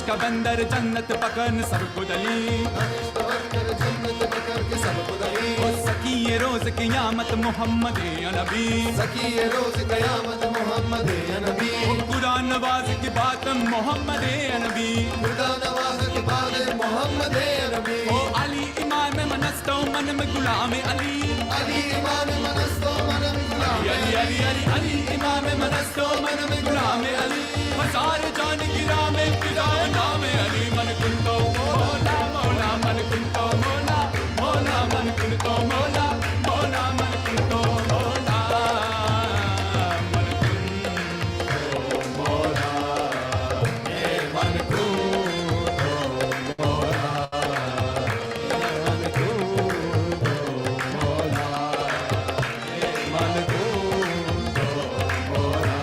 का बंदर जन्नत पकड़ सबको दली सकी ये रोज क़यामत मोहम्मद या नबी सकी ये रोज क़यामत मोहम्मद या नबी खुदा नवाज की बात मोहम्मद या नबी खुदा नवाज की बात मोहम्मद या नबी ओ अली इमाम मनस्तो मन में गुलाम अली अली इमाम मनस्तो मन में गुलाम अली अली अली अली इमाम मनस्तो मन में गुलाम अली हजार जान गिरा में फिदा नाम अली मन कुन तो मौला मौला मन कुन तो मौला मौला मन कुन तो मौला मौला मन कुन तो मौला मन कुन तो मौला ए मन कुन तो मौला मन कुन तो मौला ए मन कुन तो मौला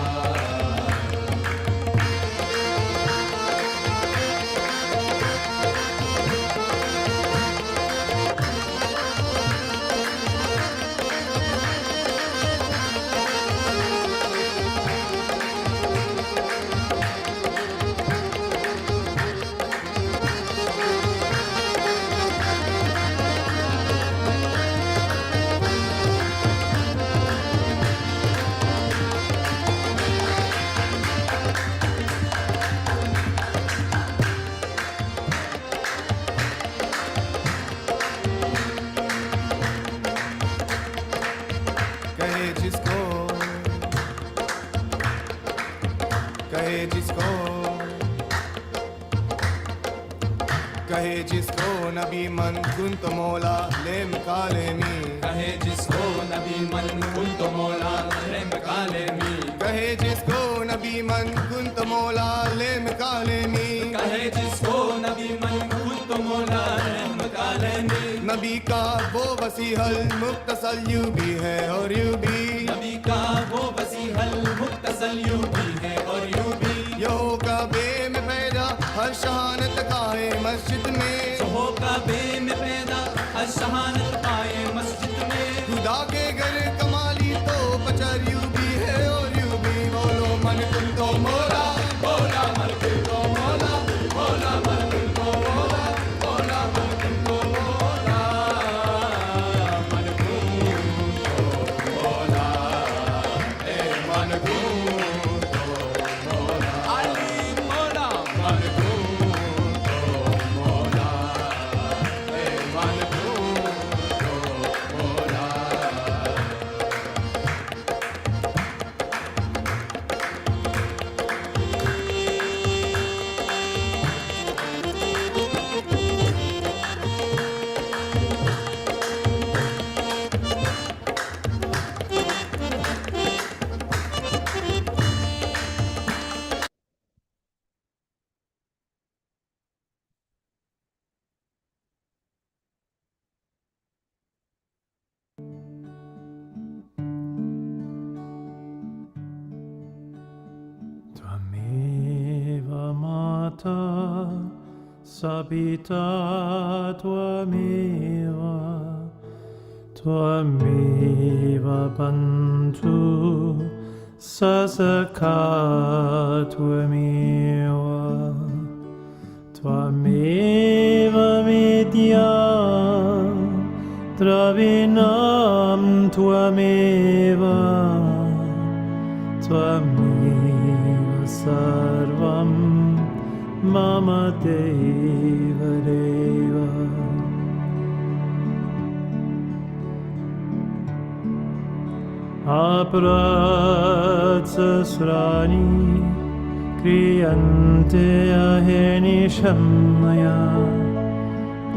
कहे जिसको नबी मन कुन तो मौला लेम काले मी कहे जिसको नबी मन कुन तो मौला लेम काले मी कहे जिसको नबी मन कुन तो मौला लेम काले मी कहे जिसको नबी मन कुन तो मौला लेम काले मी नबी का वो वसीहल मुख्तसल यू भी है और यू भी नबी का वो वसीहल मुख्तसल यू भी है और यू भी यो काबे में पैदा हर शहानत काए मस्जिद में हो काबे में पैदा हर शहानत पाए मस्जिद में खुदा के घर कमाली तो पचर यू भी है और यू भी बोलो मन कुन तो मौला मौला मन कुन तो मौला मौला मन कुन तो मौला मौला मन कुन तो मौला मन कुन तो मौला ए मन कुन तो मौला अली मौला मन कुन तो मौला ए मन कुन तो मौला Tvameva Mata Sabita Tvameva Tvameva Bantu Sasaka Tvameva Tvameva Vidya Dravinam Tvameva Tvameva Sarvam Mama Deva Deva Apratsasurani Kriyante Ahenishamaya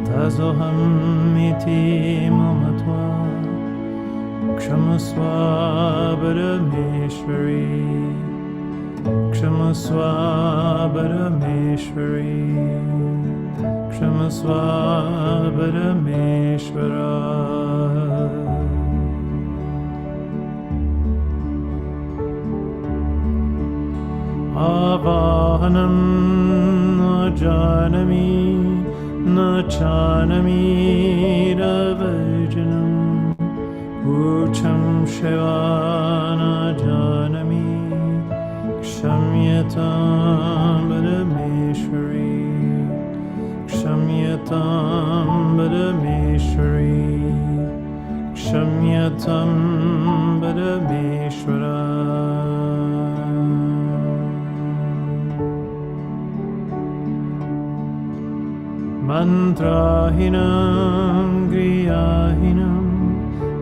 Tazoham iti mamatva Kshamaswa Parameshwari Kshamaswa Parameshwari Kshamaswa Parameshwara Avahanam na janami na chanami ravajanam Ucham Shivana Janami Kshamyatam Parameshwari Shamyatam Parameshwara Mantrahinam Griyahinam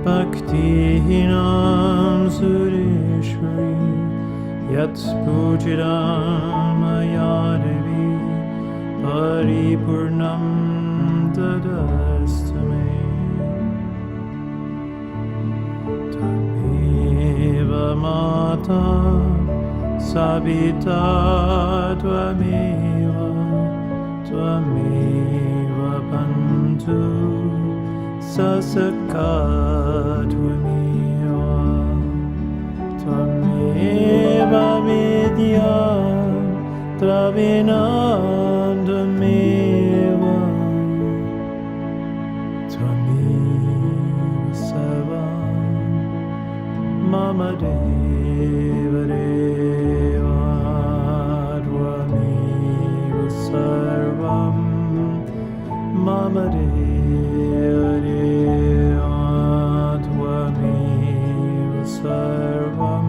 Bhaktihinam Sureshwari Yat Pujiram Ayadevi Paripurnam Dadastame Tameva Mata Sabita Tvameva Tvameva Bantu Sasaka Tvameva Tvameva Vidya Travinandameva Tvameva Sarvam Mama Deva Deva Tvameva Sarvam Mama Deva Deva Tvameva Sarvam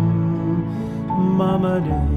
Mama Deva Deva.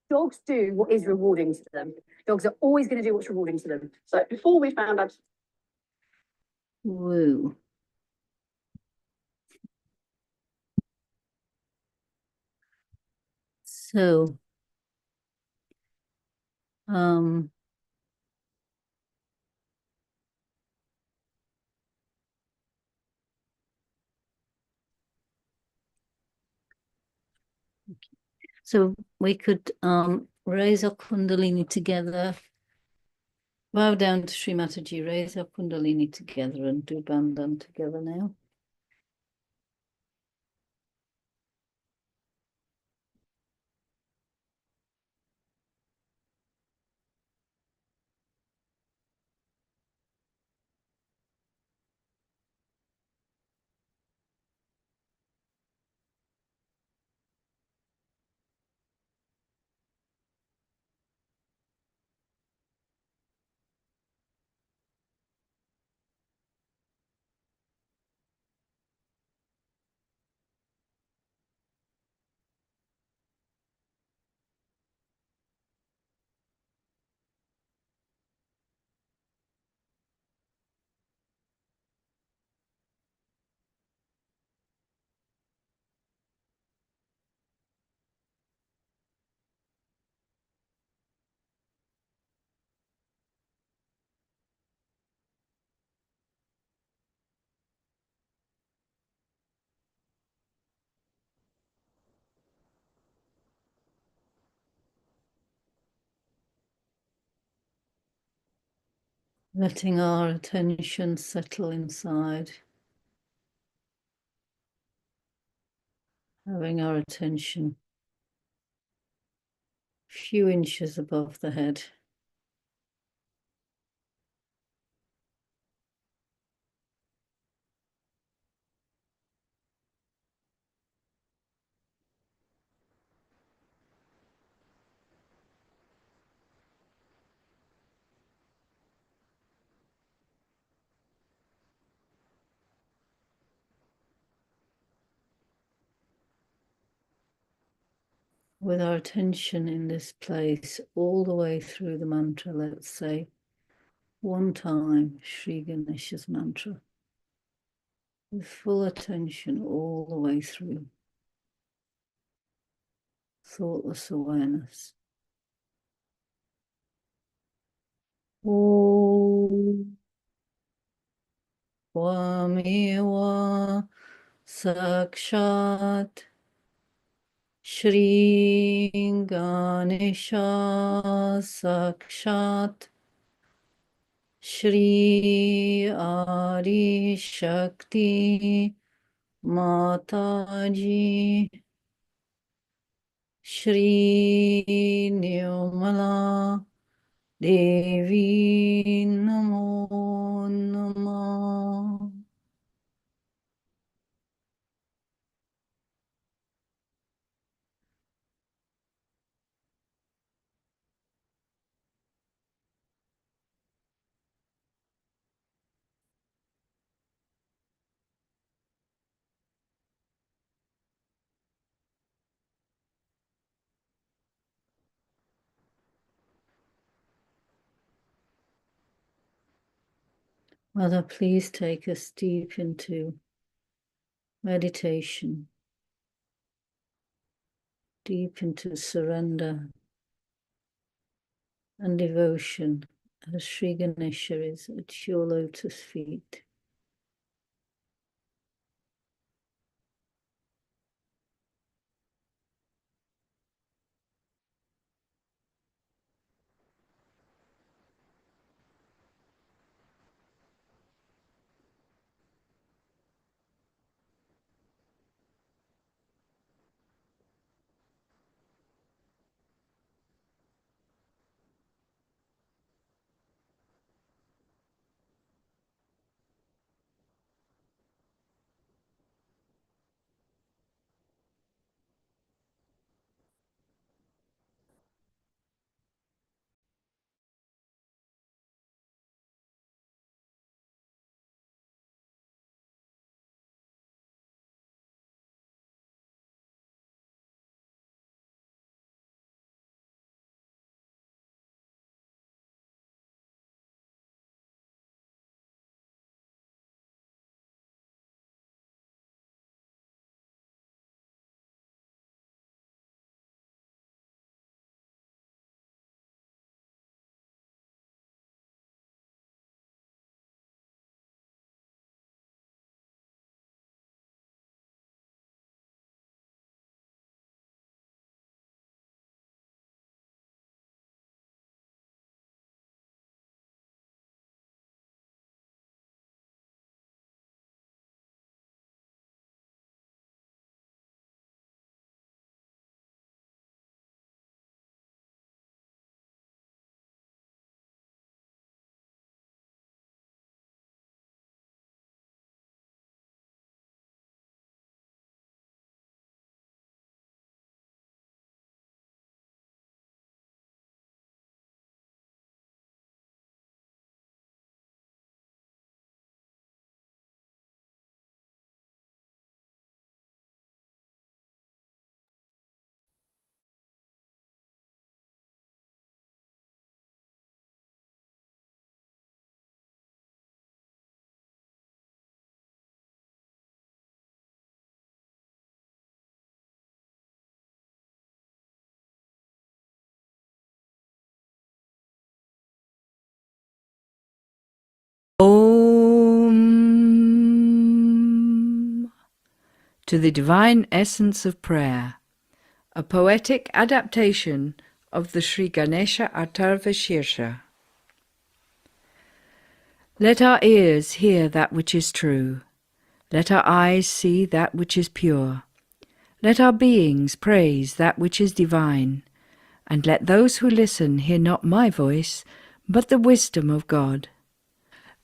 Dogs do what is rewarding to them. Dogs are always going to do what's rewarding to them. So before we found out. Woo. So, so we could raise our Kundalini together, bow down to Sri Mataji, raise our Kundalini together and do Bandhan together now. Letting our attention settle inside. Having our attention a few inches above the head. With our attention in this place all the way through the mantra, let's say one time Sri Ganesha's mantra, with full attention all the way through, thoughtless awareness. Om Vamewa Sakshat Shri Ganesha Sakshat Shri Adi Shakti Mataji, Shri Nirmala Devi Namo Namah. Mother, please take us deep into meditation, deep into surrender and devotion as Sri Ganesha is at your lotus feet. Om to the Divine Essence of Prayer, a poetic adaptation of the Sri Ganesha Atharva Shirsha. Let our ears hear that which is true. Let our eyes see that which is pure. Let our beings praise that which is divine. And let those who listen hear not my voice, but the wisdom of God.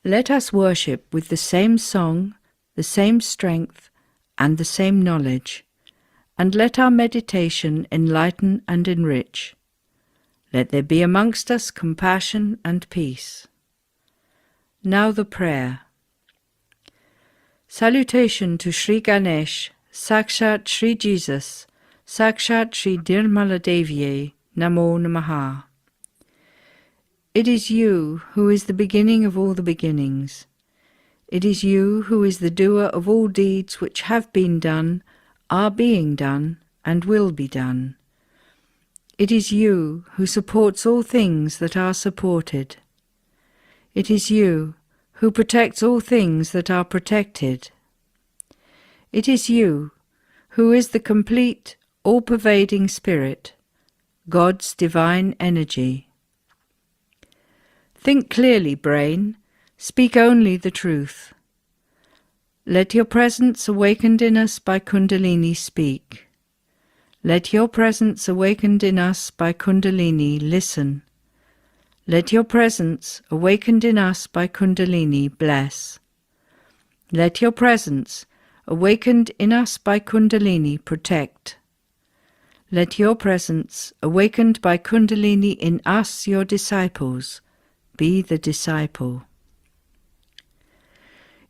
Let us worship with the same song, the same strength, and the same knowledge, and let our meditation enlighten and enrich. Let there be amongst us compassion and peace. Now the prayer. Salutation to Sri Ganesh, Sakshat Sri Jesus, Sakshat Sri Nirmala Devi, Namo Namaha. It is you who is the beginning of all the beginnings. It is you who is the doer of all deeds which have been done, are being done, and will be done. It is you who supports all things that are supported. It is you who protects all things that are protected. It is you who is the complete, all-pervading Spirit, God's divine energy. Think clearly, brain. Speak only the truth. Let your presence awakened in us by Kundalini speak. Let your presence awakened in us by Kundalini listen. Let your presence awakened in us by Kundalini bless. Let your presence awakened in us by Kundalini protect. Let your presence awakened by Kundalini in us, your disciples, be the disciple.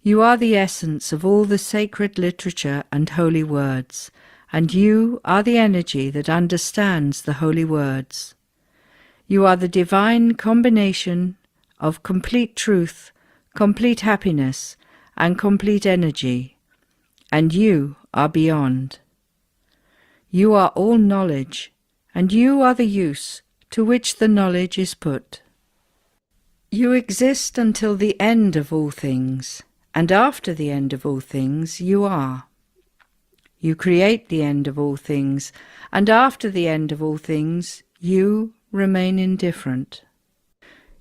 You are the essence of all the sacred literature and holy words, and you are the energy that understands the holy words. You are the divine combination of complete truth, complete happiness, and complete energy, and you are beyond. You are all knowledge, and you are the use to which the knowledge is put. You exist until the end of all things, and after the end of all things you are. You create the end of all things, and after the end of all things you remain indifferent.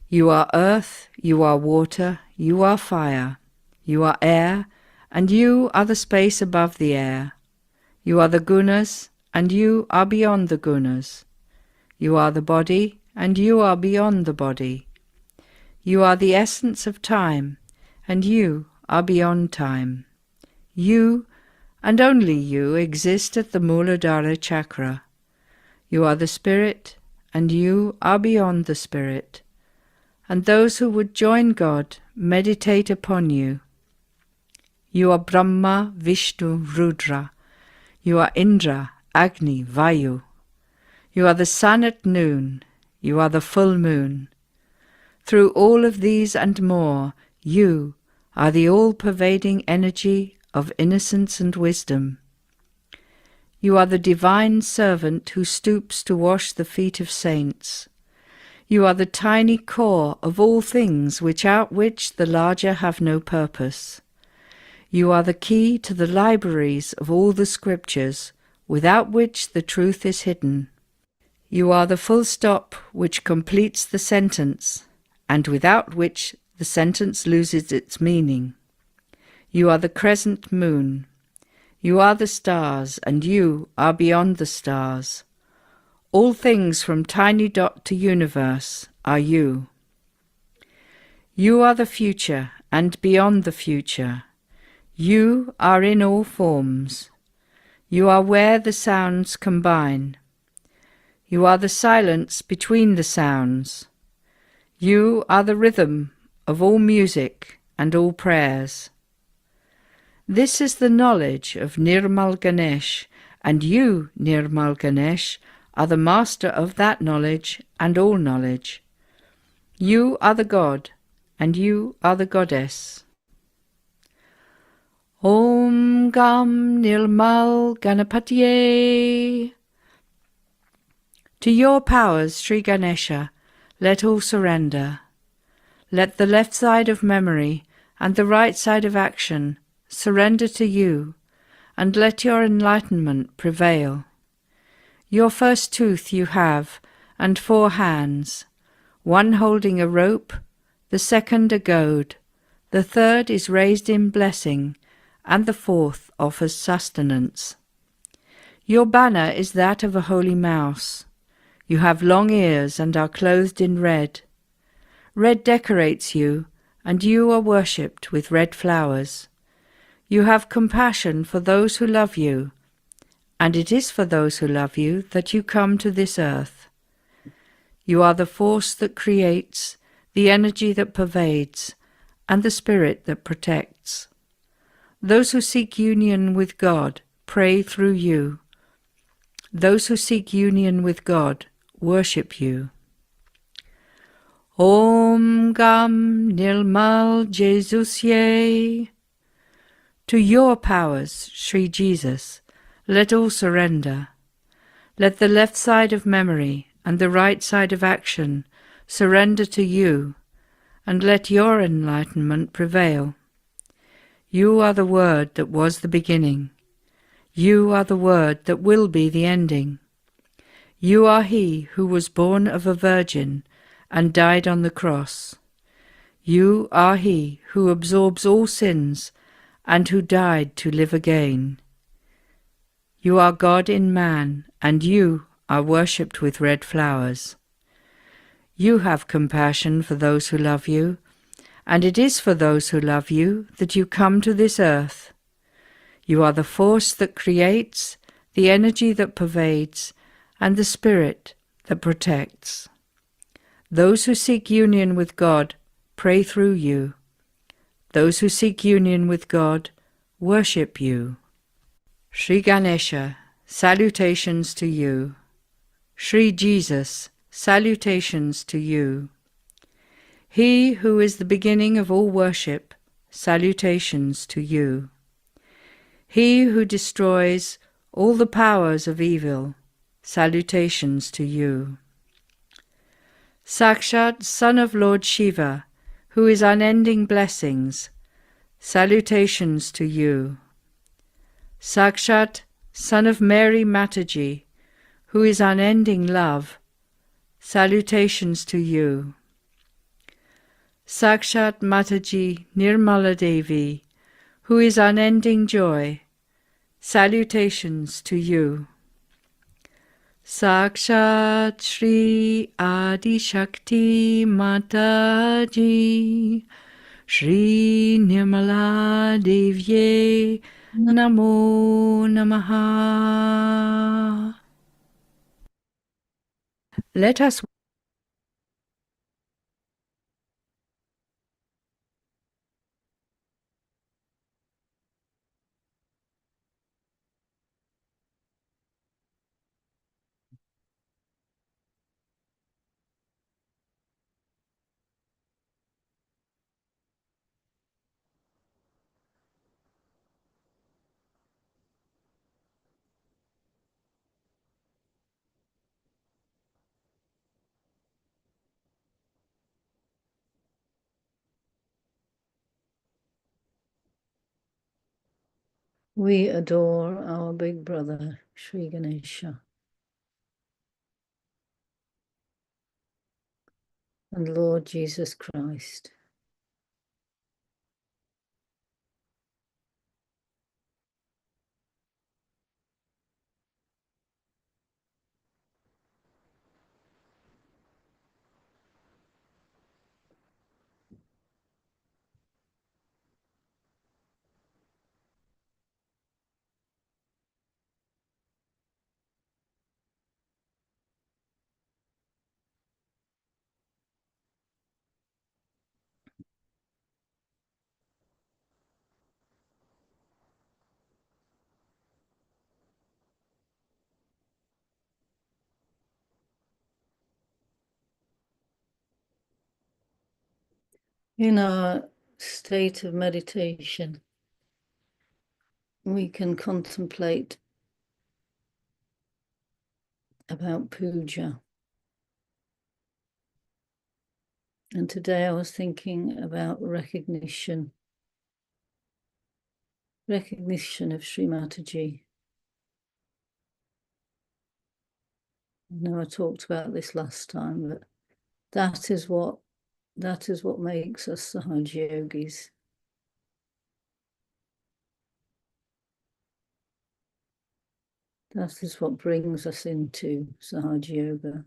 You are earth, you are water, you are fire, you are air, and you are the space above the air. You are the gunas, and you are beyond the gunas. You are the body, and you are beyond the body. You are the essence of time, and you are beyond time. You, and only you, exist at the Muladhara chakra. You are the spirit, and you are beyond the spirit. And those who would join God meditate upon you. You are Brahma, Vishnu, Rudra. You are Indra, Agni, Vayu. You are the sun at noon. You are the full moon. Through all of these and more, you are the all-pervading energy of innocence and wisdom. You are the divine servant who stoops to wash the feet of saints. You are the tiny core of all things without which the larger have no purpose. You are the key to the libraries of all the scriptures, without which the truth is hidden. You are the full stop which completes the sentence, and without which the sentence loses its meaning. You are the crescent moon. You are the stars, and you are beyond the stars. All things from tiny dot to universe are you. You are the future, and beyond the future. You are in all forms. You are where the sounds combine. You are the silence between the sounds. You are the rhythm of all music and all prayers. This is the knowledge of Nirmal Ganesh, and you, Nirmal Ganesh, are the master of that knowledge and all knowledge. You are the God, and you are the Goddess. Om Gam Nirmal Ganapatiye. To your powers, Sri Ganesha, let all surrender. Let the left side of memory and the right side of action surrender to you, and let your enlightenment prevail. Your first tooth you have, and 4 hands, one holding a rope, the second a goad, the third is raised in blessing, and the fourth offers sustenance. Your banner is that of a holy mouse. You have long ears and are clothed in red. Red decorates you, and you are worshipped with red flowers. You have compassion for those who love you, and it is for those who love you that you come to this earth. You are the force that creates, the energy that pervades, and the spirit that protects. Those who seek union with God pray through you. Those who seek union with God worship you. Om Gam Nirmal Jesus Ye. To your powers, Sri Jesus, let all surrender. Let the left side of memory and the right side of action surrender to you, and let your enlightenment prevail. You are the word that was the beginning. You are the word that will be the ending. You are he who was born of a virgin and died on the cross. You are he who absorbs all sins and who died to live again. You are God in man, and you are worshipped with red flowers. You have compassion for those who love you, and it is for those who love you that you come to this earth. You are the force that creates, the energy that pervades, and the spirit that protects. Those who seek union with God pray through you. Those who seek union with God worship you. Sri Ganesha, salutations to you. Sri Jesus, salutations to you. He who is the beginning of all worship, salutations to you. He who destroys all the powers of evil, salutations to you. Sakshat, son of Lord Shiva, who is unending blessings, salutations to you. Sakshat, son of Mary Mataji, who is unending love, salutations to you. Sakshat Mataji Nirmala Devi, who is unending joy, salutations to you. Sakshat Shri Adi Shakti Mataji, Shri Nirmala Devi Namo Namaha. Let us We adore our big brother, Sri Ganesha, and Lord Jesus Christ. In our state of meditation, we can contemplate about puja. And today I was thinking about recognition of Sri Mataji. I know I talked about this last time, but that is what makes us Sahaj Yogis. That is what brings us into Sahaj Yoga,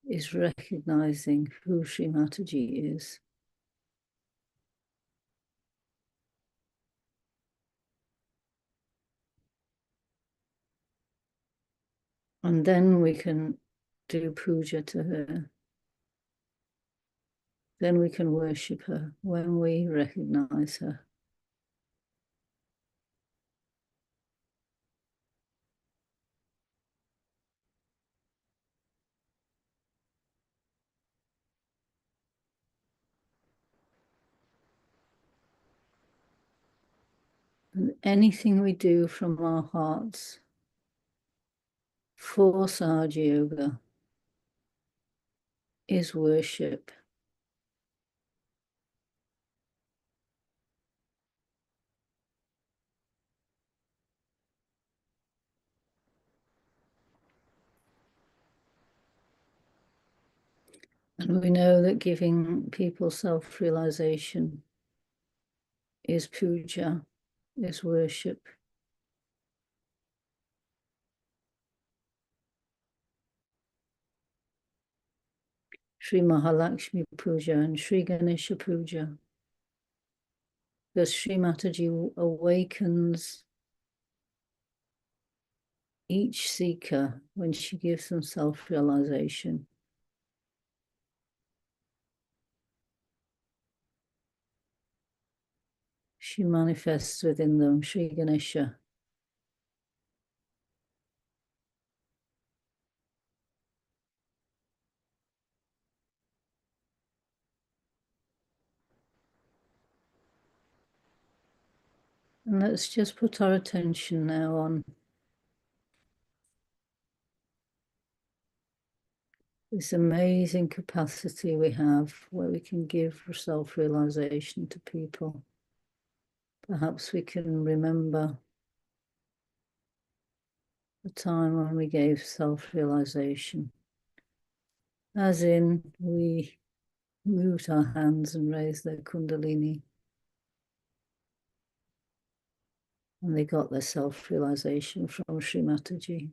is recognizing who Sri Mataji is. And then we can do puja to her. Then we can worship her when we recognize her. And anything we do from our hearts for Sahaj Yoga is worship. And we know that giving people self-realization is puja, is worship. Sri Mahalakshmi Puja and Sri Ganesha Puja. Because Sri Mataji awakens each seeker when she gives them self-realization. She manifests within them Sri Ganesha. And let's just put our attention now on this amazing capacity we have where we can give self-realization to people. Perhaps we can remember the time when we gave self-realization. As in, we moved our hands and raised their kundalini. And they got their self-realization from Sri Mataji.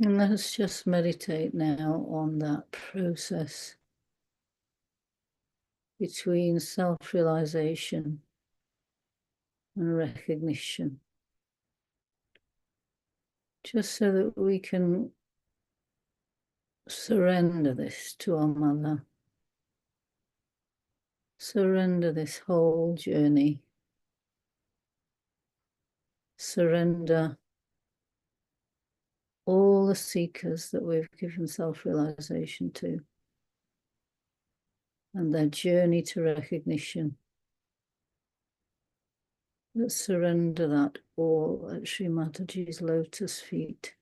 And let's just meditate now on that process between self-realization and recognition. Just so that we can surrender this to our mother. Surrender this whole journey. Surrender all the seekers that we've given self-realization to and their journey to recognition. Let's surrender that all at Sri Mataji's lotus feet.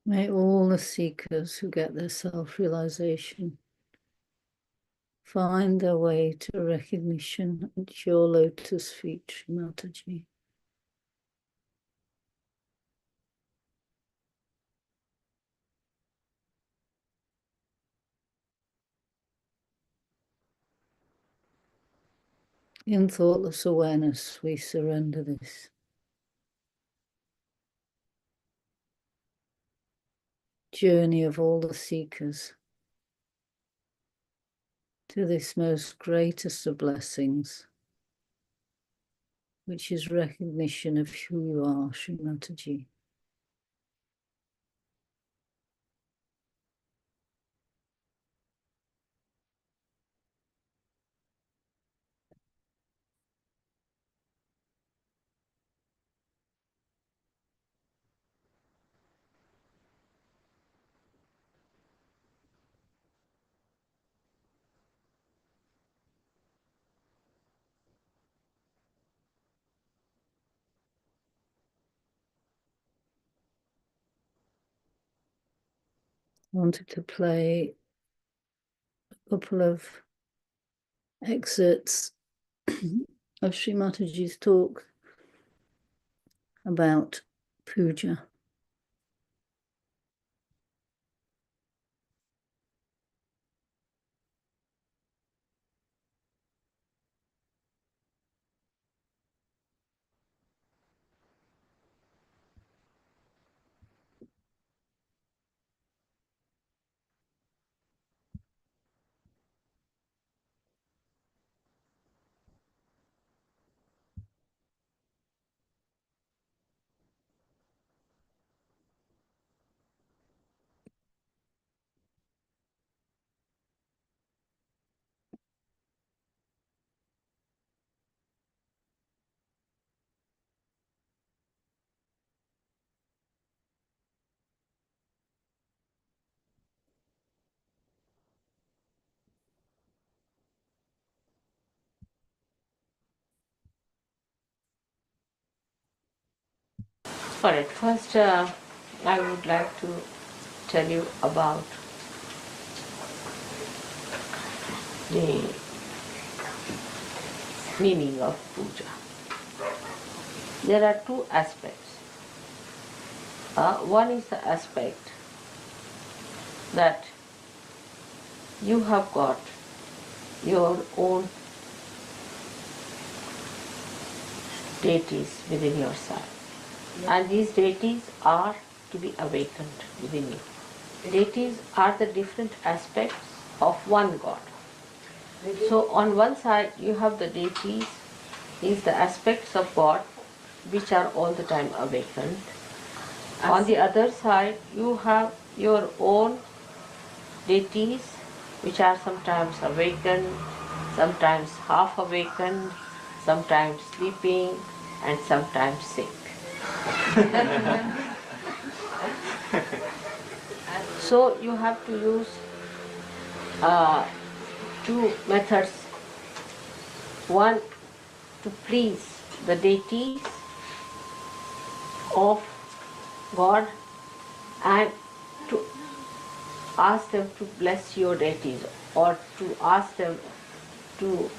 May all the seekers who get their self-realization find their way to recognition at your lotus feet, Sri Mataji. In thoughtless awareness, we surrender this. Journey of all the seekers to this most greatest of blessings, which is recognition of who you are, Sri Mataji. I wanted to play a couple of excerpts of Sri Mataji's talk about puja. Correct. First, I would like to tell you about the meaning of puja. There are two aspects. One is the aspect that you have got your own deities within yourself. And these deities are to be awakened within you. Deities are the different aspects of one God. So on one side you have the deities, is the aspects of God which are all the time awakened. On the other side you have your own deities which are sometimes awakened, sometimes half awakened, sometimes sleeping, and sometimes sick. So you have to use two methods. One, to please the deities of God and to ask them to bless your deities, or to ask them to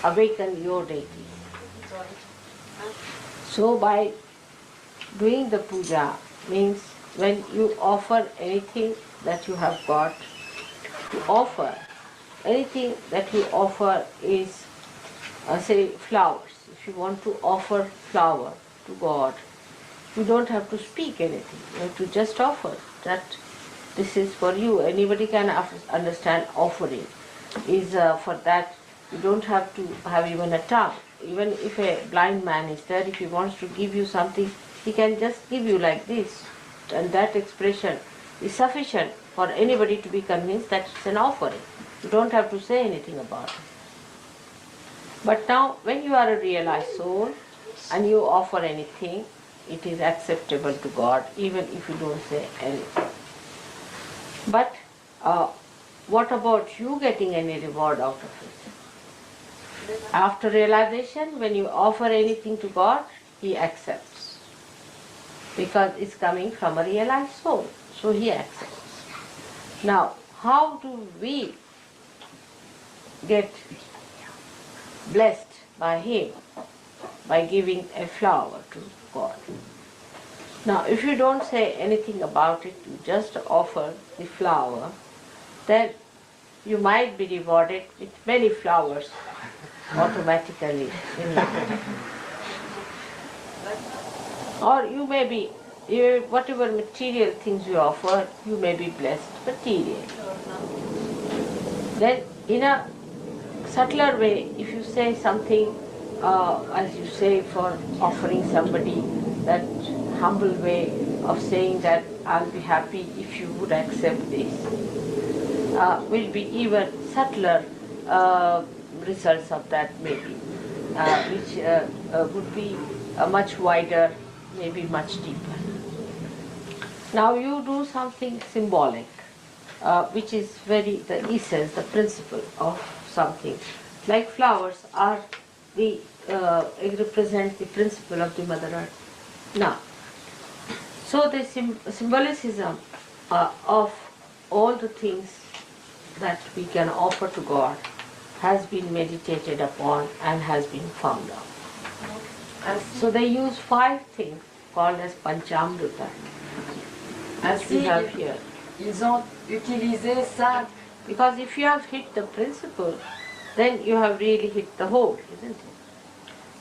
awaken your deities. So by doing the puja means when you offer anything that you have got, to offer anything that you offer is say flowers. If you want to offer flower to God, you don't have to speak anything. You have to just offer that this is for you. Anybody can understand offering is for that. You don't have to have even a tongue. Even if a blind man is there, if he wants to give you something, he can just give you like this. And that expression is sufficient for anybody to be convinced that it's an offering. You don't have to say anything about it. But now, when you are a realized soul and you offer anything, it is acceptable to God, even if you don't say anything. But what about you getting any reward out of it? After realization, when you offer anything to God, He accepts. Because it's coming from a realized soul, so He accepts. Now, how do we get blessed by Him? By giving a flower to God. Now, if you don't say anything about it, you just offer the flower, then you might be rewarded with many flowers automatically in life. Or you may be, whatever material things you offer, you may be blessed materially. Then in a subtler way, if you say something, as you say for offering somebody, that humble way of saying that I'll be happy if you would accept this, will be even subtler results of that maybe, which would be much wider, maybe much deeper. Now you do something symbolic, which is the essence, the principle of something. Like flowers are represent the principle of the Mother Earth. Now, so the symbolicism of all the things that we can offer to God has been meditated upon and has been found out. So they use 5 things called as Panchamrita, as we have here. Ils ont utilisé ça. Because if you have hit the principle, then you have really hit the whole, isn't it?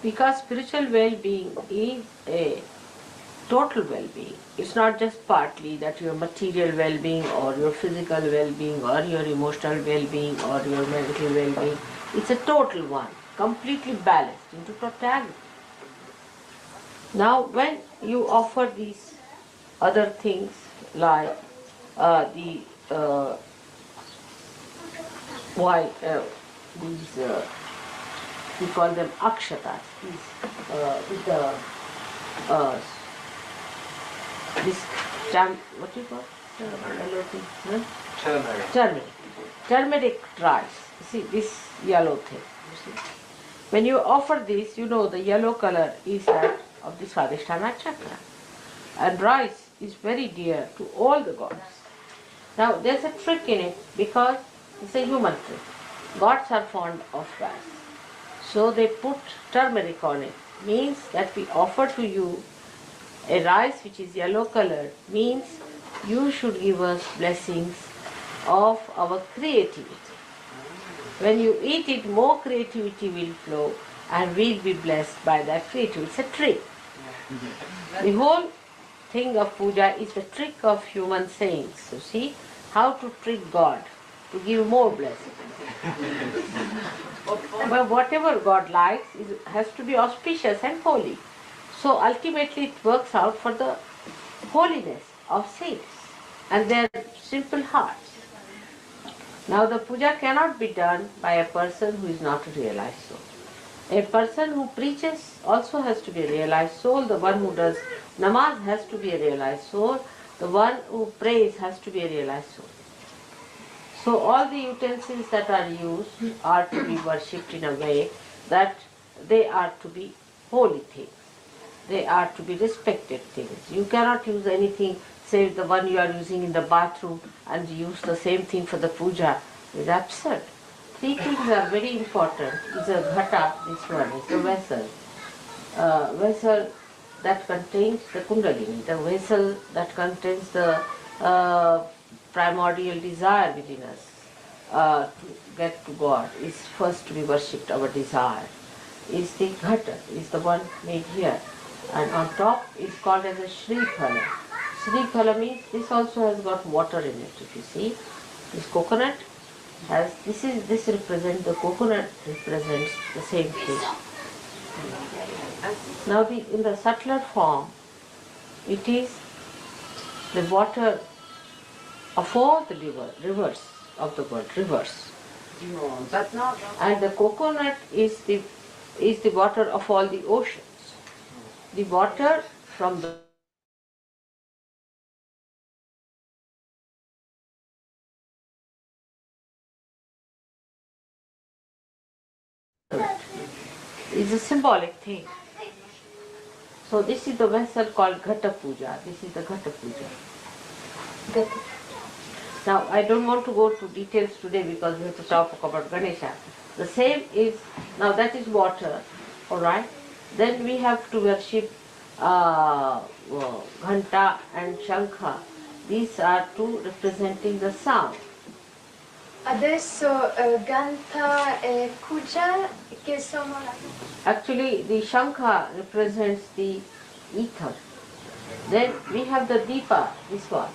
Because spiritual well-being is a total well-being. It's not just partly that your material well-being or your physical well-being or your emotional well-being or your mental well-being. It's a total one, completely balanced into totality. Now when you offer these other things like these we call them akshatas, these with the this what do you call yellow thing? Huh? Turmeric rice. See this yellow thing. You see, when you offer this, you know the yellow color is that of the Swadhisthana chakra. And rice is very dear to all the gods. Now there's a trick in it because it's a human trick. Gods are fond of rice. So they put turmeric on it. Means that we offer to you a rice which is yellow colored, means you should give us blessings of our creativity. When you eat it, more creativity will flow and we'll be blessed by that creativity. It's a trick. The whole thing of puja is the trick of human sayings. You see, how to trick God to give more blessings. But whatever God likes has to be auspicious and holy. So ultimately it works out for the holiness of saints and their simple hearts. Now the puja cannot be done by a person who is not a realized soul. A person who preaches also has to be a realized soul. The one who does namaz has to be a realized soul. The one who prays has to be a realized soul. So all the utensils that are used are to be worshipped in a way that they are to be holy things. They are to be respected things. You cannot use anything save the one you are using in the bathroom and use the same thing for the puja. It's absurd. Three things are very important. Is a ghata, this one is the vessel. Vessel that contains the kundalini, the vessel that contains the primordial desire within us to get to God is first to be worshipped. Our desire is the ghata, is the one made here, and on top is called as a Shriphala. Shriphala means this also has got water in it. If you see, this coconut has this represents the coconut represents the same thing. Now in the subtler form, it is the water of all the rivers of the world, rivers. And the coconut is the water of all the oceans. The water from the is a symbolic thing. So this is the vessel called Ghata Puja. This is the Ghata Puja. Now I don't want to go to details today because we have to talk about Ganesha. The same is, now that is water, alright. Then we have to worship Ghanta and Shankha. These are two representing the sound. Adesso Ganta e Puja che sono la... Actually the Shankha represents the ether. Then we have the Deepa, this one.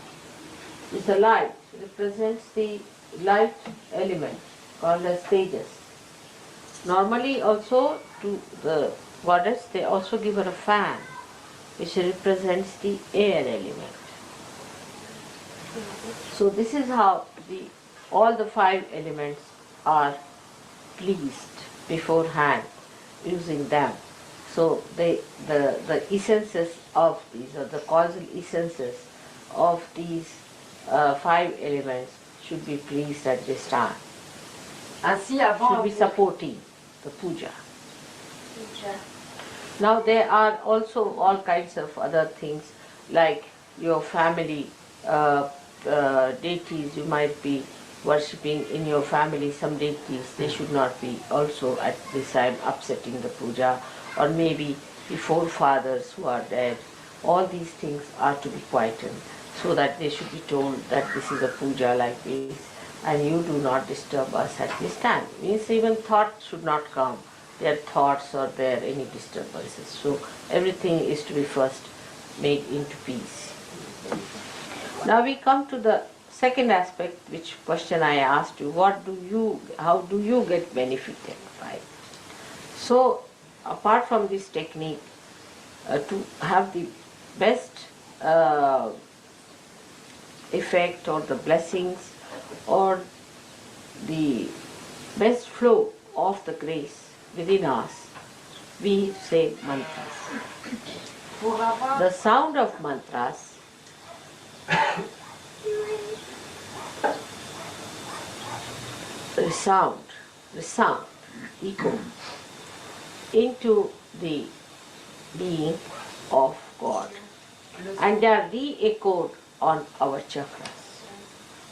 Is the light, represents the light element called as Tejas. Normally also to the goddess they also give her a fan which represents the air element. So this is how all the five elements are pleased beforehand using them. So the essences of these, or the causal essences of these five elements should be pleased at this time. Ainsi, Should avant, be supporting the puja. Now there are also all kinds of other things like your family deities you might be worshipping in your family, some deities, they should not be also at this time upsetting the puja, or maybe the forefathers who are dead. All these things are to be quietened so that they should be told that this is a puja like this and you do not disturb us at this time. Means even thoughts should not come, their thoughts or their any disturbances. So everything is to be first made into peace. Now we come to the second aspect, which question I asked you, how do you get benefited by it? So apart from this technique, to have the best effect or the blessings or the best flow of the grace within us, we say mantras. The sound of mantras resound, echo into the being of God. And they are re-echoed on our chakras.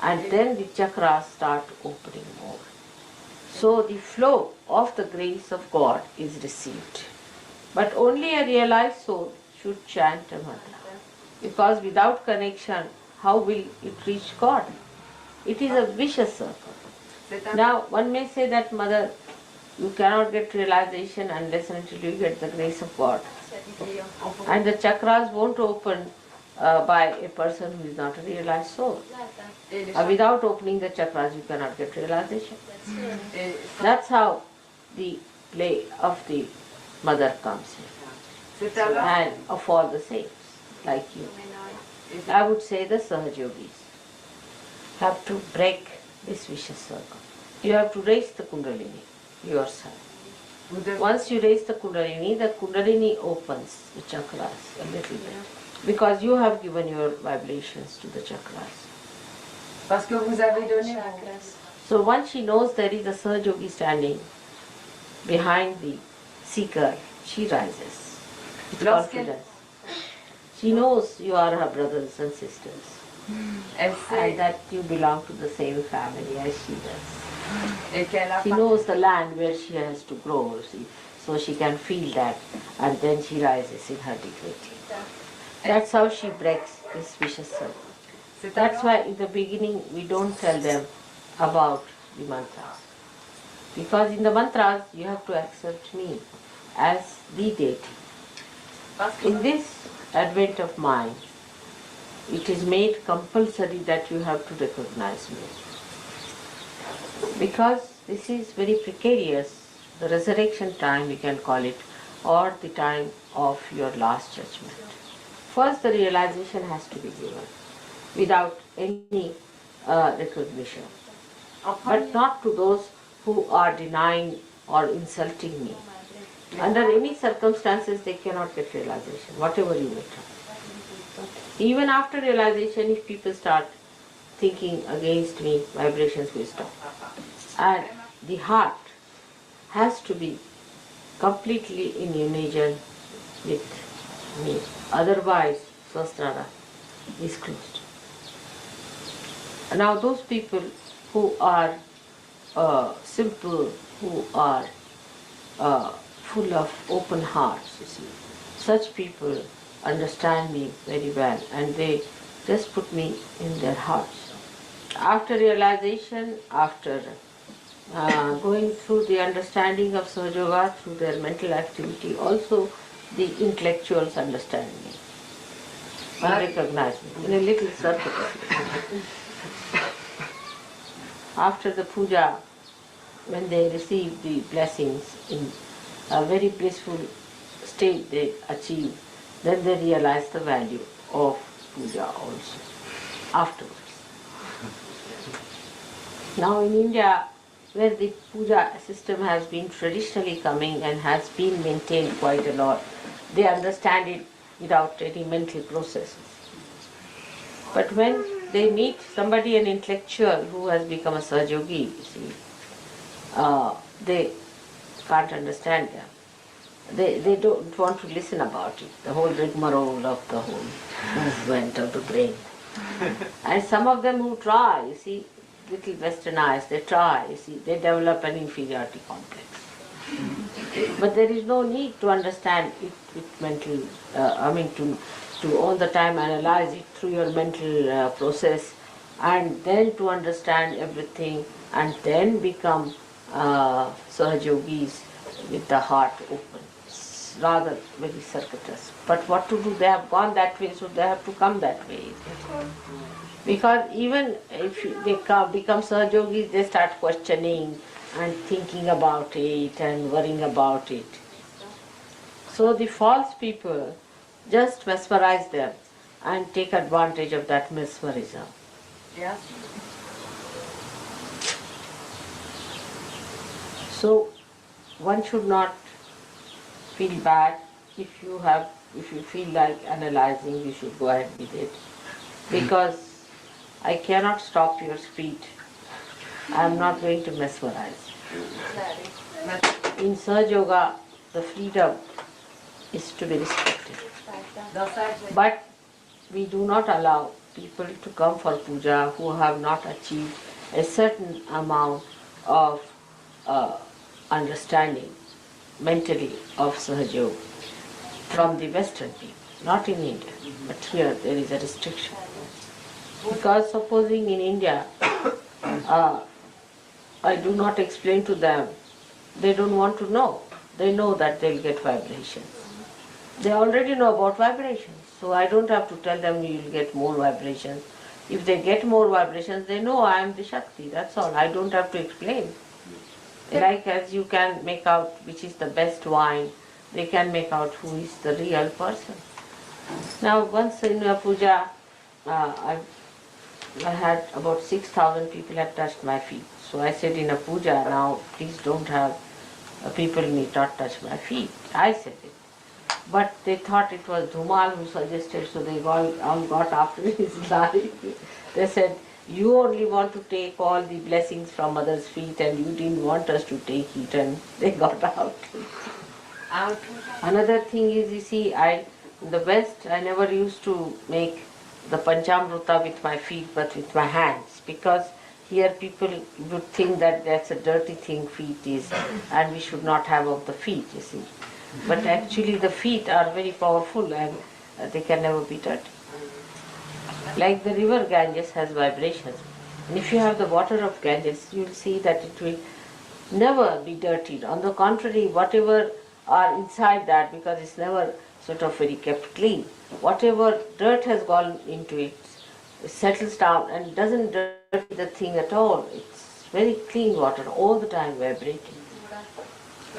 And then the chakras start opening more. So the flow of the grace of God is received. But only a realized soul should chant a mantra. Because without connection, how will it reach God? It is a vicious circle. Now, one may say that, Mother, you cannot get realization unless and until you get the grace of God. And the chakras won't open by a person who is not a realized soul. Without opening the chakras, you cannot get realization. That's how the play of the Mother comes in. And of all the saints, like you. I would say the Sahaj Yogis have to break this vicious circle. You have to raise the Kundalini yourself. Once you raise the Kundalini opens the chakras a little bit. Because you have given your vibrations to the chakras. Parce que vous avez donné vos... So once she knows there is a Sahaj Yogi standing behind the seeker, she rises with confidence. She knows you are her brothers and sisters. And that you belong to the same family as she does. She knows the land where she has to grow, see, so she can feel that, and then she rises in her dignity. That's how she breaks this vicious circle. That's why in the beginning we don't tell them about the mantras. Because in the mantras you have to accept me as the deity. In this advent of mind, it is made compulsory that you have to recognize me. Because this is very precarious, the resurrection time we can call it, or the time of your last judgment. First the realization has to be given without any recognition. But not to those who are denying or insulting me. Under any circumstances they cannot get realization, whatever you may try. Even after realization, if people start thinking against me, vibrations will stop. And the heart has to be completely in unison with me. Otherwise, Swastrada is closed. Now those people who are simple, who are full of open hearts, you see, such people understand me very well and they just put me in their hearts. After realization, after going through the understanding of Sahaja Yoga through their mental activity, also the intellectuals understand me and recognize me in a little circle. After the puja, when they receive the blessings in a very blissful state they achieve, then they realize the value of puja also afterwards. Now in India, where the puja system has been traditionally coming and has been maintained quite a lot, they understand it without any mental processes. But when they meet somebody, an intellectual who has become a Sahaja Yogi, you see, they can't understand them. They don't want to listen about it, the whole rigmarole of the whole movement of the brain. And some of them who try, you see, little westernized, they try, you see, they develop an inferiority complex. But there is no need to understand it with mental, to all the time analyze it through your mental process and then to understand everything and then become Sahaja Yogis with the heart open. It's rather very circuitous. But what to do? They have gone that way, so they have to come that way. Because even if they become Sahaja Yogis, they start questioning and thinking about it and worrying about it. So the false people just mesmerize them and take advantage of that mesmerism. Yes. So one should not feel bad. If you feel like analyzing, you should go ahead with it. Because I cannot stop your speed. I am not going to mesmerize. In Sahaja Yoga, the freedom is to be respected. But we do not allow people to come for puja who have not achieved a certain amount of understanding mentally of Sahaja Yoga from the Western people, not in India, but here there is a restriction. Because supposing in India, I do not explain to them, they don't want to know. They know that they'll get vibrations. They already know about vibrations, so I don't have to tell them you'll get more vibrations. If they get more vibrations, they know I am the Shakti, that's all. I don't have to explain. Like as you can make out which is the best wine, they can make out who is the real person. Now once in a puja, I had about 6,000 people had touched my feet. So I said in a puja, now please don't have people need not touch my feet. I said it. But they thought it was Dhumal who suggested, so they all got after his life. They said, you only want to take all the blessings from others' feet and you didn't want us to take it, and they got out. Another thing is, you see, in the West, I never used to make the Panchamrita with my feet but with my hands, because here people would think that that's a dirty thing feet is and we should not have of the feet, you see. But actually the feet are very powerful and they can never be dirty. Like the river Ganges has vibrations. And if you have the water of Ganges, you will see that it will never be dirtied. On the contrary, whatever are inside that, because it's never sort of very kept clean, whatever dirt has gone into it settles down and doesn't dirty the thing at all. It's very clean water, all the time vibrating.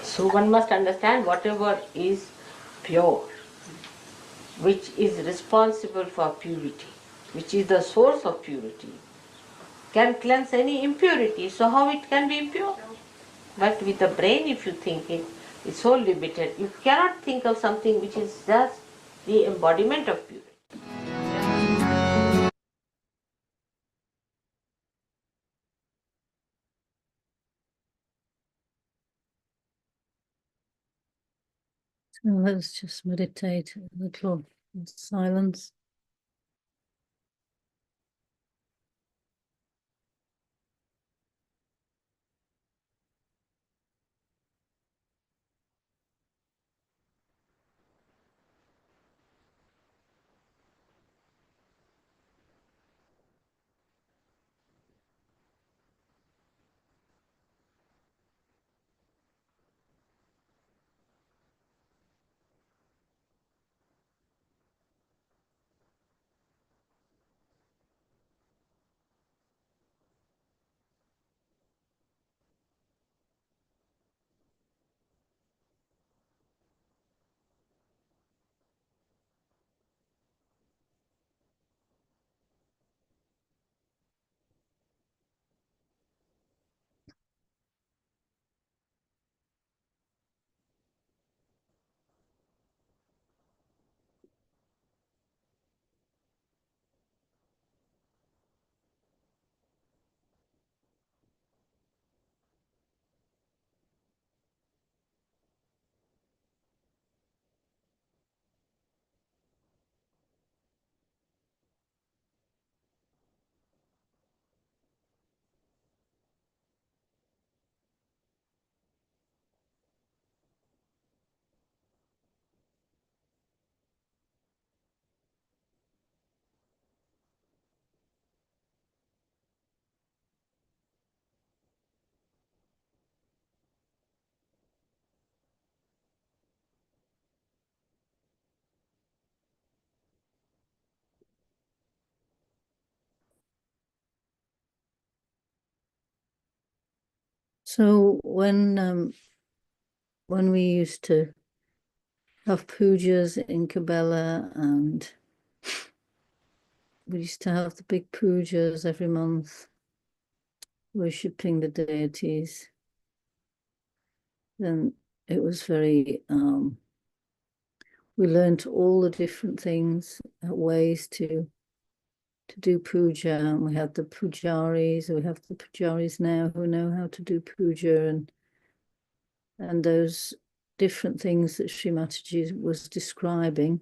So one must understand whatever is pure, which is responsible for purity, which is the source of purity, can cleanse any impurity. So how it can be impure? But with the brain, if you think it, it's so limited. You cannot think of something which is just the embodiment of purity. So let's just meditate a little in silence. So when we used to have pujas in Kabbalah, and we used to have the big pujas every month, worshipping the deities, then it was very, we learned all the different things, ways to do puja, and we had the pujaris, we have the pujaris now who know how to do puja, and those different things that Sri Mataji was describing.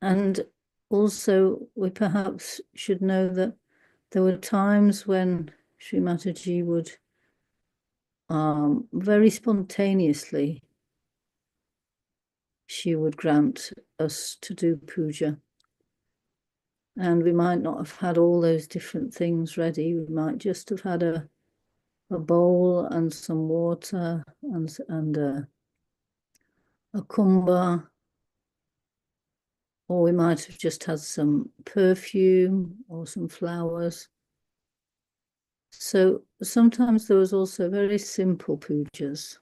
And also, we perhaps should know that there were times when Sri Mataji would very spontaneously, she would grant us to do puja. And we might not have had all those different things ready. We might just have had a bowl and some water and a kumbha, or we might have just had some perfume or some flowers. So sometimes there was also very simple pujas.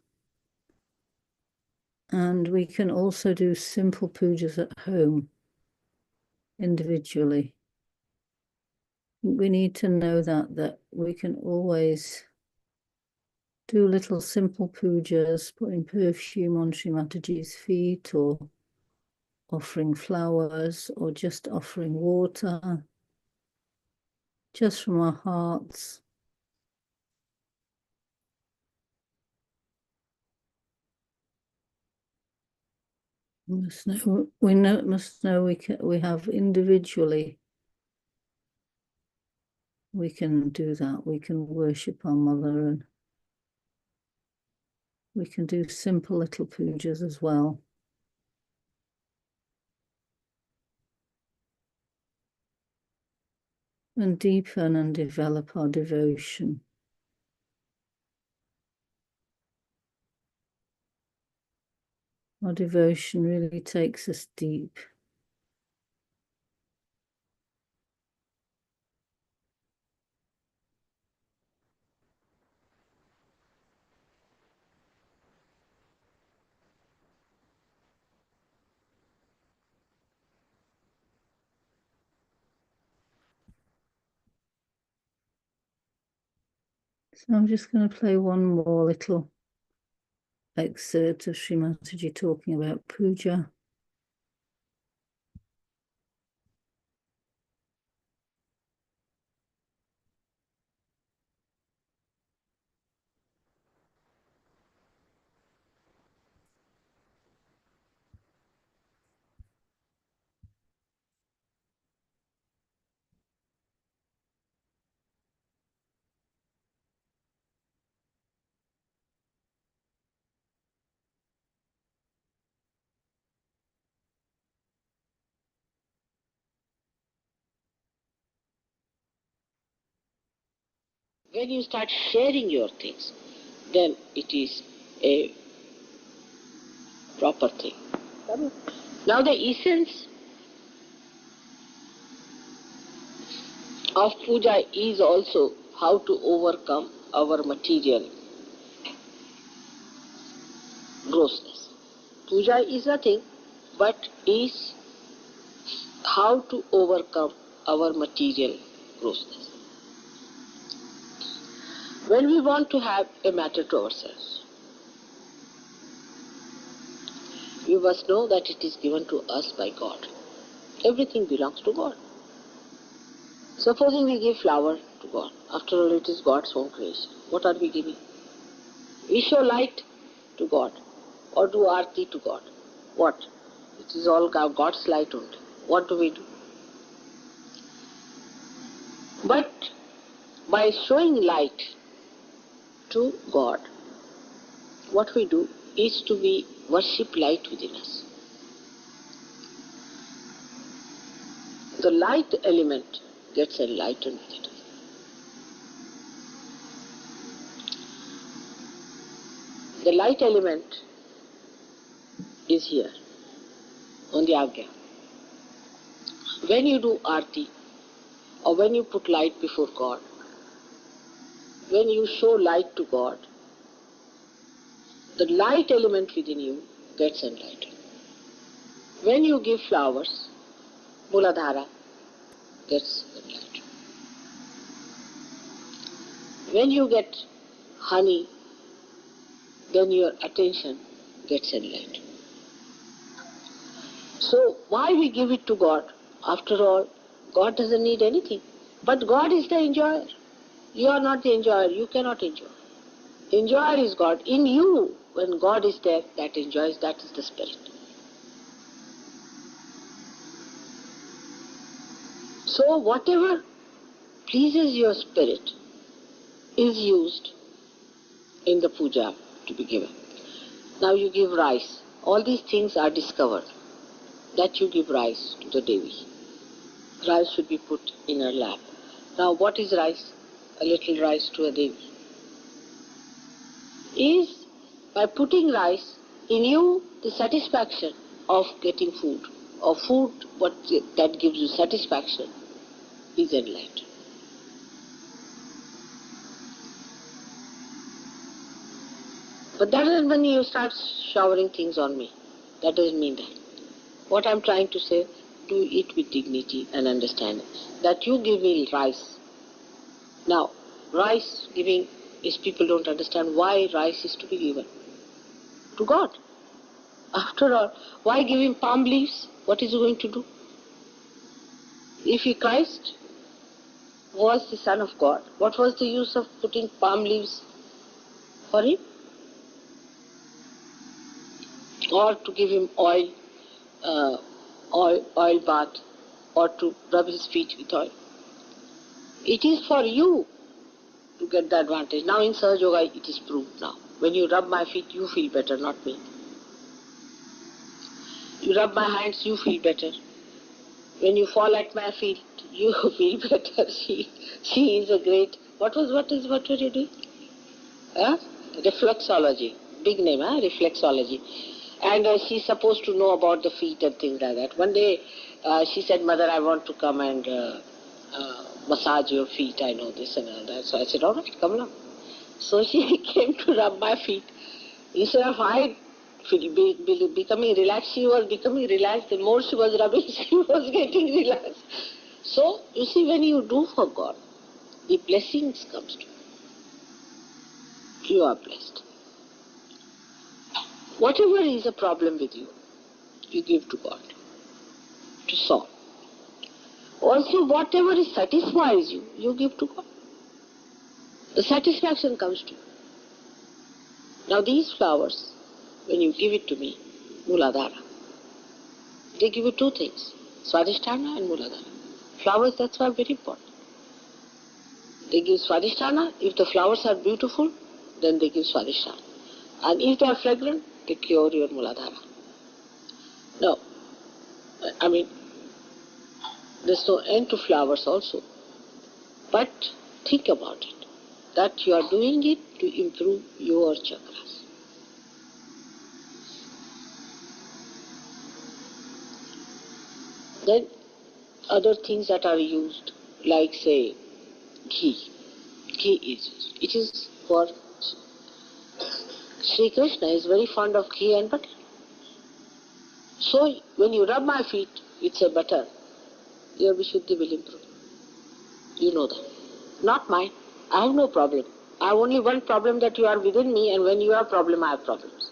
And we can also do simple pujas at home, individually. We need to know that we can always do little simple pujas, putting perfume on Sri Mataji's feet, or offering flowers, or just offering water, just from our hearts. We must know we have individually, we can do that. We can worship our mother, and we can do simple little pujas as well. And deepen and develop our devotion. Our devotion really takes us deep. So I'm just going to play one more little excerpt of Sri Mataji talking about puja. When you start sharing your things, then it is a proper thing. Now the essence of puja is also how to overcome our material grossness. Puja is nothing but is how to overcome our material grossness. When we want to have a matter to ourselves, we must know that it is given to us by God. Everything belongs to God. Supposing we give flower to God, after all it is God's own creation. What are we giving? We show light to God or do arti to God. What? It is all God's light only. What do we do? But by showing light to God, what we do is to be worship light within us. The light element gets enlightened within us. The light element is here on the Agya. When you do arti, or when you put light before God, when you show light to God, the light element within you gets enlightened. When you give flowers, Muladhara gets enlightened. When you get honey, then your attention gets enlightened. So why we give it to God? After all, God doesn't need anything. But God is the enjoyer. You are not the enjoyer. You cannot enjoy. Enjoyer is God. In you, when God is there, that enjoys, that is the spirit. So whatever pleases your spirit is used in the puja to be given. Now you give rice. All these things are discovered that you give rice to the Devi. Rice should be put in her lap. Now what is rice? A little rice to a Devi. Is by putting rice in you the satisfaction of getting food, or food that gives you satisfaction is enlightened. But that doesn't mean you start showering things on me. That doesn't mean that. What I'm trying to say, do it with dignity and understanding. That you give me rice. Now, rice giving is people don't understand why rice is to be given to God. After all, why give him palm leaves? What is he going to do? If he Christ was the Son of God, what was the use of putting palm leaves for him? Or to give him oil bath, or to rub his feet with oil. It is for you to get the advantage. Now in Sahaja Yoga it is proved now. When you rub my feet, you feel better, not me. You rub my hands, you feel better. When you fall at my feet, you feel better. She is a great, what were you doing? Reflexology. Big name, reflexology. And she's supposed to know about the feet and things like that. One day she said, Mother, I want to come and massage your feet. I know this and all that. So I said, all right, come along. So she came to rub my feet. Instead of I becoming relaxed, she was becoming relaxed. The more she was rubbing, she was getting relaxed. So, you see, when you do for God, the blessings comes to you. You are blessed. Whatever is a problem with you, you give to God to solve. Also, whatever satisfies you, you give to God. The satisfaction comes to you. Now these flowers, when you give it to me, Muladhara, they give you two things, Swadhisthana and Muladhara. Flowers, that's why very important. They give Swadhisthana. If the flowers are beautiful, then they give Swadhisthana. And if they are fragrant, they cure your Muladhara. No, I mean, there's no end to flowers also. But think about it, that you are doing it to improve your chakras. Then other things that are used, like say ghee. Ghee is used. It is for Sri Krishna is very fond of ghee and butter. So when you rub my feet with say butter, your Vishuddhi will improve. You know that. Not mine. I have no problem. I have only one problem, that you are within me, and when you have a problem, I have problems.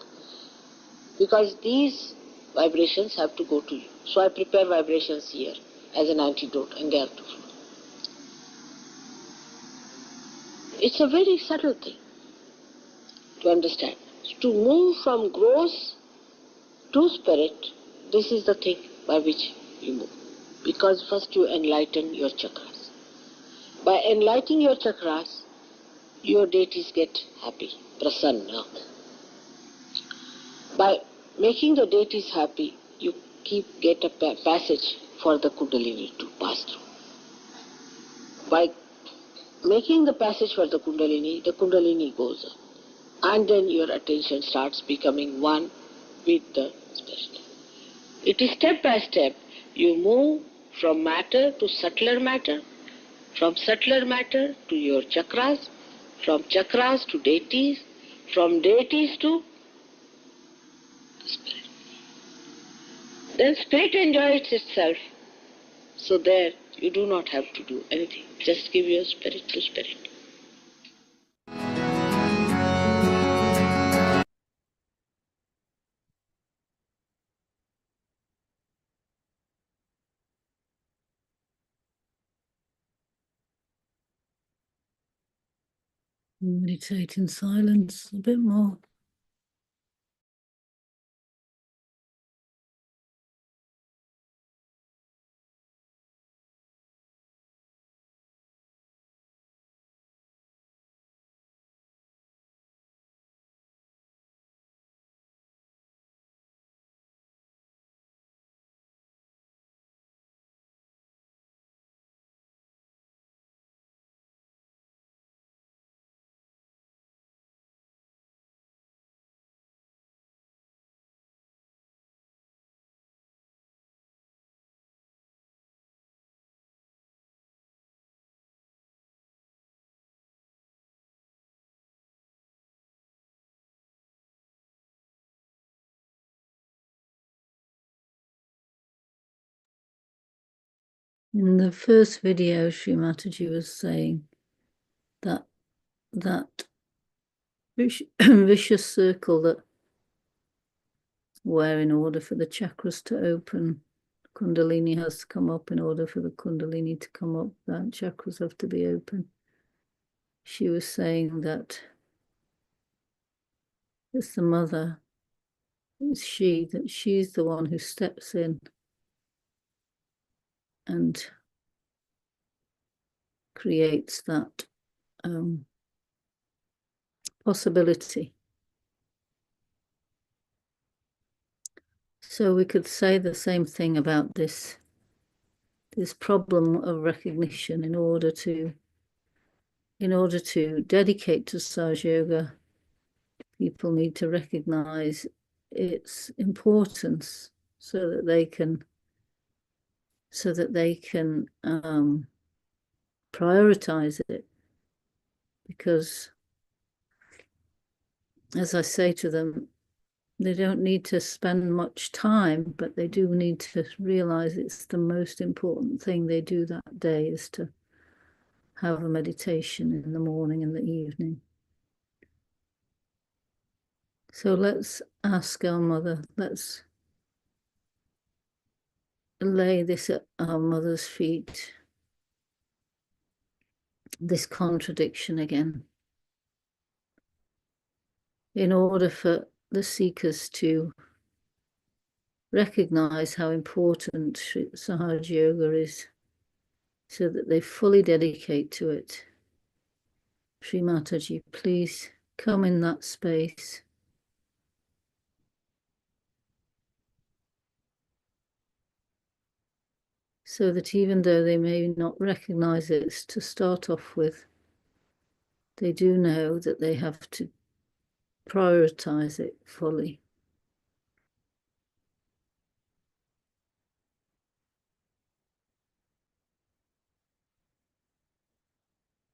Because these vibrations have to go to you. So I prepare vibrations here as an antidote, and they have to flow. It's a very subtle thing to understand. To move from gross to spirit, this is the thing by which you move. Because first you enlighten your chakras. By enlightening your chakras, your deities get happy, prasanna. By making the deities happy, you get a passage for the Kundalini to pass through. By making the passage for the Kundalini goes up. And then your attention starts becoming one with the spirit. It is step by step. You move from matter to subtler matter, from subtler matter to your chakras, from chakras to deities, from deities to spirit. Then spirit enjoys itself. So there you do not have to do anything. Just give your spirit to spirit. Meditate in silence a bit more. In the first video, Sri Mataji was saying that vicious circle that where in order for the chakras to open, Kundalini has to come up. In order for the Kundalini to come up, that chakras have to be open. She was saying that it's the mother, it's she, that she's the one who steps in and creates that possibility. So we could say the same thing about this problem of recognition. In order to dedicate to Saj Yoga, people need to recognize its importance so that they can prioritize it. Because, as I say to them, they don't need to spend much time, but they do need to realize it's the most important thing they do that day, is to have a meditation in the morning and the evening. So let's ask our mother, let's lay this at our mother's feet, this contradiction again, in order for the seekers to recognize how important Sahaj Yoga is, so that they fully dedicate to it. Sri Mataji, please come in that space. So that even though they may not recognize it to start off with, they do know that they have to prioritize it fully.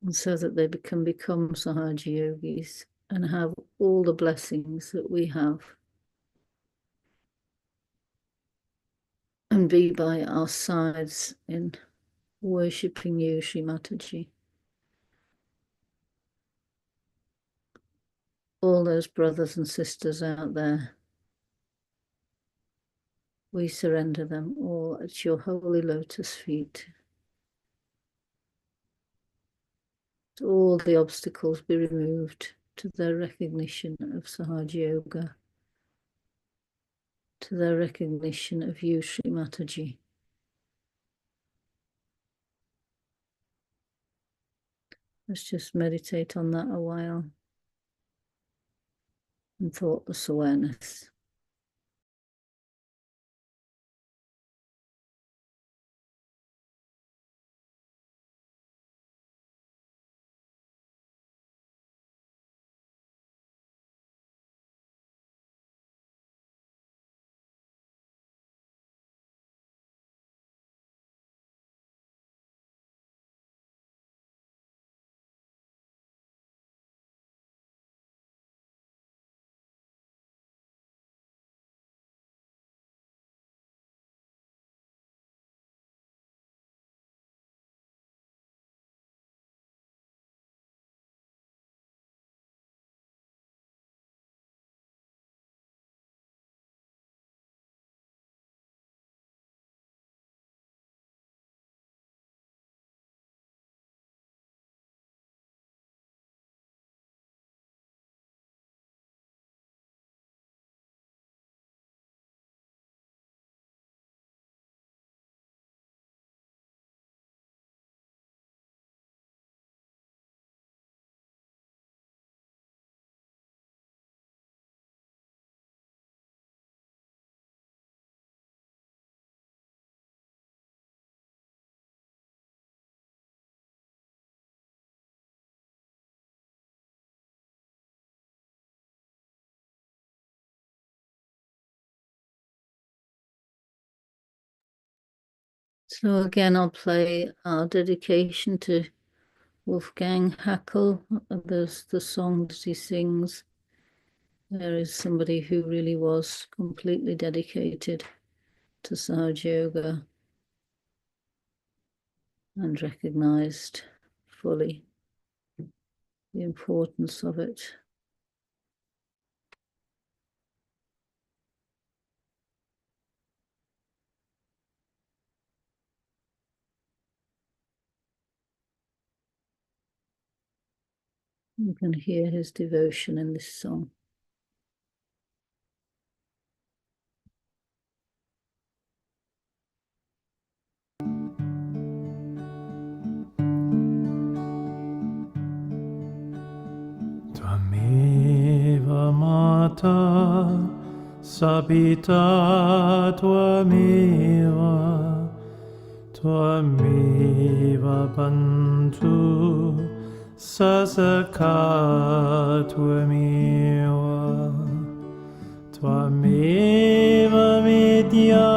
And so that they can become Sahaja Yogis and have all the blessings that we have, and be by our sides in worshipping you, Sri Mataji. All those brothers and sisters out there, we surrender them all at your holy lotus feet. All the obstacles be removed to their recognition of Sahaja Yoga, to their recognition of you, Sri Mataji. Let's just meditate on that a while in thoughtless awareness. So again, I'll play our dedication to Wolfgang Haeckel. There's the song that he sings. There is somebody who really was completely dedicated to Sahaj Yoga and recognized fully the importance of it. You can hear his devotion in this song. Tvameva Mata Sapita Tvameva Tvameva Bantu Sasaka Tvameva Tvameva Vidya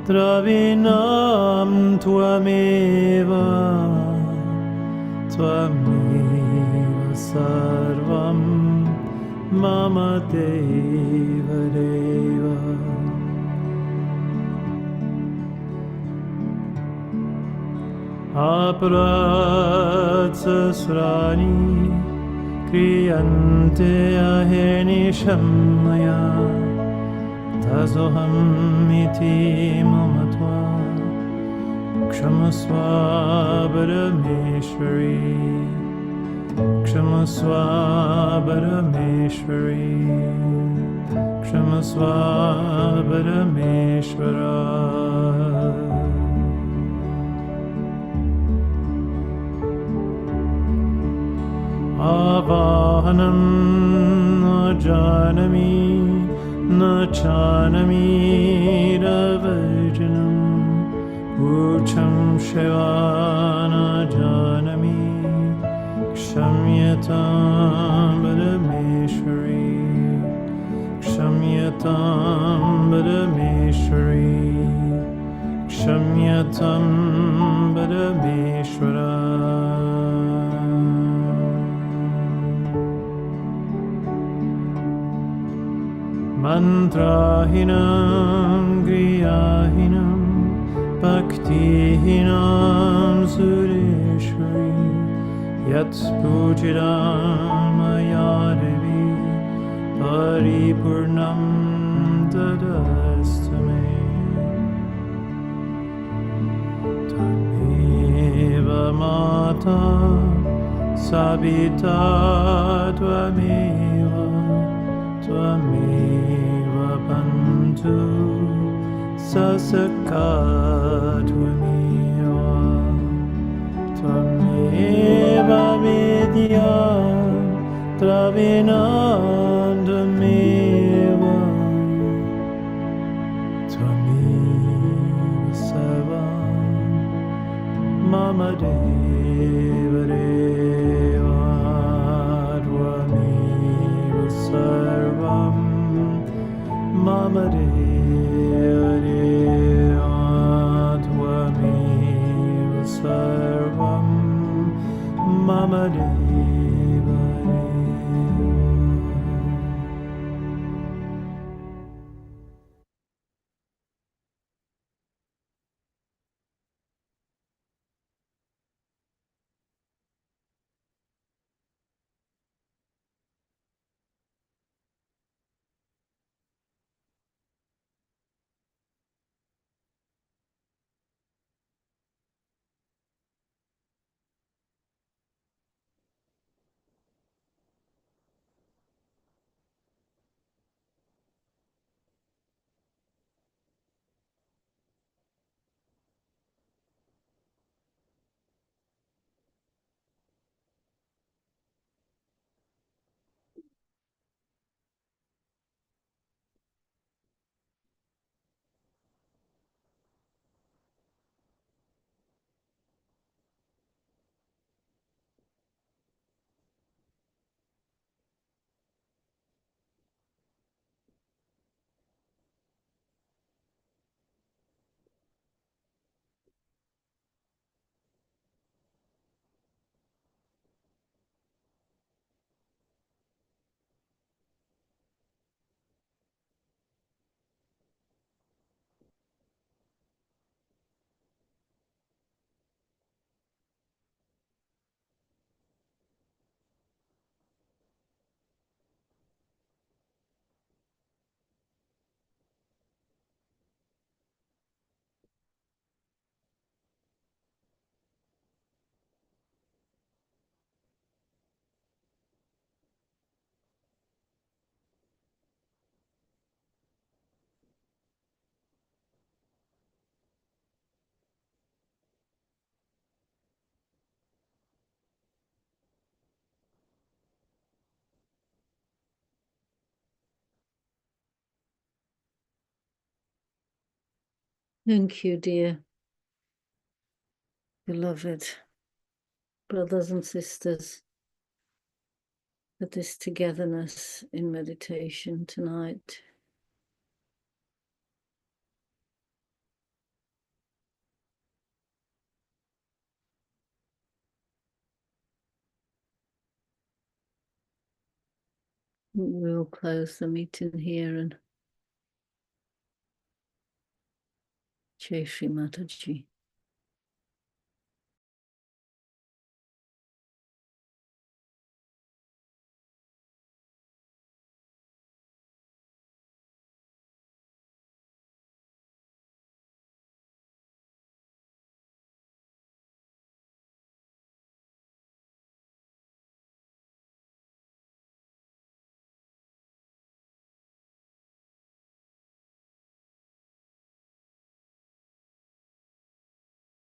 Dravinam Tvameva Tvameva Sarvam Mama Deva Deva Aparat Kriyante Ahenisham Tazoham iti mamatva Kshamaswa Parameshwari Kshamaswa Parameshwari Kshamaswa Parameshwara Avahanam na janami na chanami ravajanam Ucham Shiva na janami Kshamyatam Parameshwari Kshamyatam Parameshwari Kshamyatam Parameshwara Mantrahinam Griyahinam Bhaktihinam Sureshwari Yat Pujiram Ayadevi Paripurnam Dadastame Tameva Mata Sabita Tvameva Tvameva Bantu Sasaka Tvameva Tvameva Vidya Dravinandameva Tvameva Sarvam Mama Deva Deva Tvameva Sarvam Mama Deva Deva Tvameva Sarvam Mama Deva Deva Thank you, dear. Beloved brothers and sisters, for this togetherness in meditation tonight. We'll close the meeting here and Jai Shri Mataji.